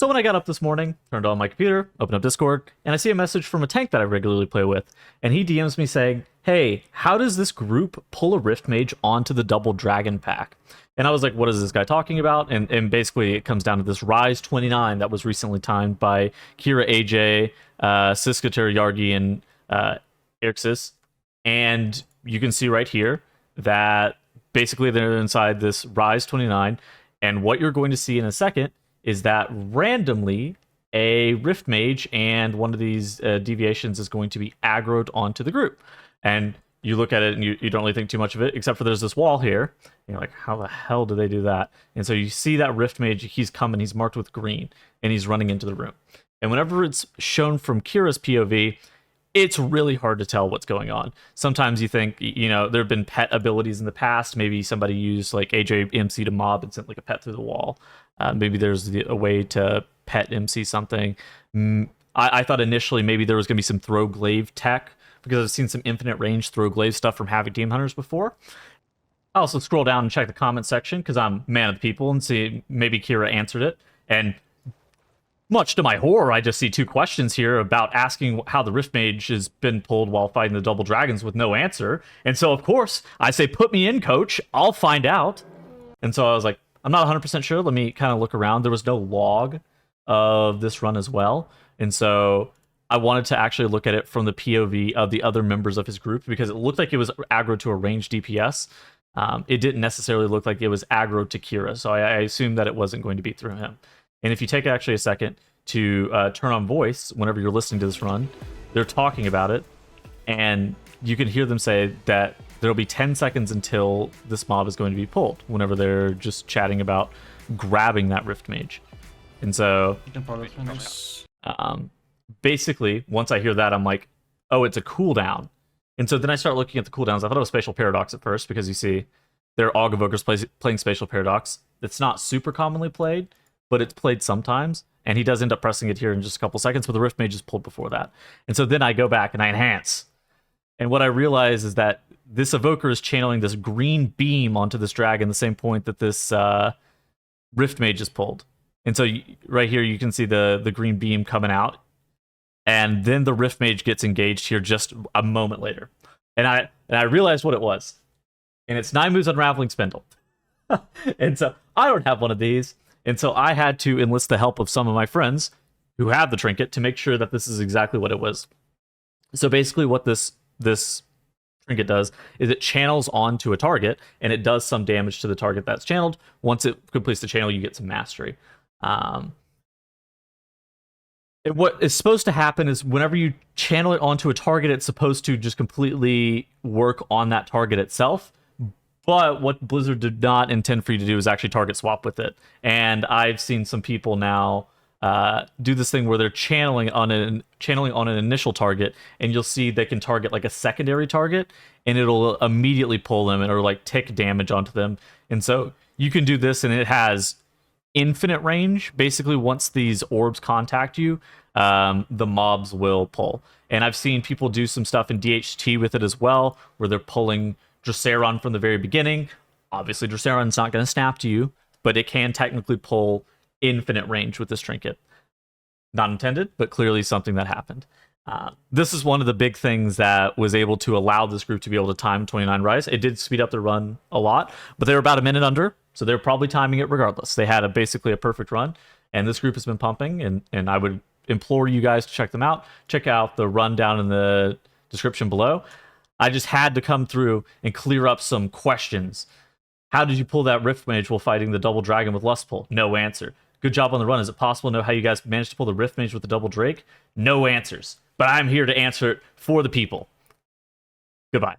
So when I got up this morning, turned on my computer, opened up Discord, and I see a message from a tank that I regularly play with, and he DMs me saying, "Hey, how does this group pull a Rift Mage onto the Double Dragon pack?" And I was like, what is this guy talking about? And basically it comes down to this Rise 29 that was recently timed by Kira AJ, Siskater, Yargi, and Erxis. And you can see right here that basically they're inside this Rise 29. And what you're going to see in a second is that randomly a Rift Mage and one of these deviations is going to be aggroed onto the group. And you look at it and you don't really think too much of it, except for there's this wall here. And you're like, how the hell do they do that? And so you see that Rift Mage, he's coming, he's marked with green, and he's running into the room. And whenever it's shown from Kira's POV, it's really hard to tell what's going on. Sometimes you think, there have been pet abilities in the past. Maybe somebody used like AJ MC to mob and sent like a pet through the wall. Maybe there's a way to pet MC something. I thought initially maybe there was going to be some throw glaive tech, because I've seen some infinite range throw glaive stuff from Havoc Demon Hunters before. I also scroll down and check the comment section because I'm man of the people and see maybe Kira answered it. And much to my horror, I just see 2 questions here about asking how the Rift Mage has been pulled while fighting the Double Dragons with no answer. And so, of course, I say, put me in, coach. I'll find out. And so I was like, I'm not 100% sure. Let me kind of look around. There was no log of this run as well. And so I wanted to actually look at it from the POV of the other members of his group because it looked like it was aggro to a ranged DPS. It didn't necessarily look like it was aggro to Kira, so I assumed that it wasn't going to be through him. And if you take actually a second to turn on voice whenever you're listening to this run, they're talking about it, and you can hear them say that there'll be 10 seconds until this mob is going to be pulled, whenever they're just chatting about grabbing that Rift Mage. And so basically, once I hear that, I'm like, oh, it's a cooldown. And so then I start looking at the cooldowns. I thought it was Spatial Paradox at first, because you see there are Og Evokers playing Spatial Paradox. It's not super commonly played, but it's played sometimes. And he does end up pressing it here in just a couple seconds, but the Rift Mage is pulled before that. And so then I go back and I enhance. And what I realize is that this Evoker is channeling this green beam onto this dragon, the same point that this Rift Mage is pulled. And so right here you can see the green beam coming out. And then the Rift Mage gets engaged here just a moment later. And I realized what it was. And it's 9 moves Unraveling Spindle. And so I don't have one of these. And so I had to enlist the help of some of my friends who have the trinket to make sure that this is exactly what it was. So basically what this trinket does is it channels onto a target, and it does some damage to the target that's channeled. Once it completes the channel, you get some mastery. And what is supposed to happen is whenever you channel it onto a target, it's supposed to just completely work on that target itself. But what Blizzard did not intend for you to do is actually target swap with it. And I've seen some people now do this thing where they're channeling on an initial target, and you'll see they can target like a secondary target, and it'll immediately pull them or like tick damage onto them. And so you can do this, and it has infinite range. Basically, once these orbs contact you, the mobs will pull. And I've seen people do some stuff in DHT with it as well, where they're pulling Drossaron from the very beginning. Obviously, Drossaron's not going to snap to you, but it can technically pull infinite range with this trinket. Not intended, but clearly something that happened. This is one of the big things that was able to allow this group to be able to time 29 Rise. It did speed up the run a lot, but they were about a minute under, so they're probably timing it regardless. They had basically a perfect run, and this group has been pumping, and I would implore you guys to check them out. Check out the run down in the description below. I just had to come through and clear up some questions. How did you pull that Rift Mage while fighting the Double Dragon with Lustful? No answer. Good job on the run. Is it possible to know how you guys managed to pull the Rift Mage with the Double Drake? No answers. But I'm here to answer it for the people. Goodbye.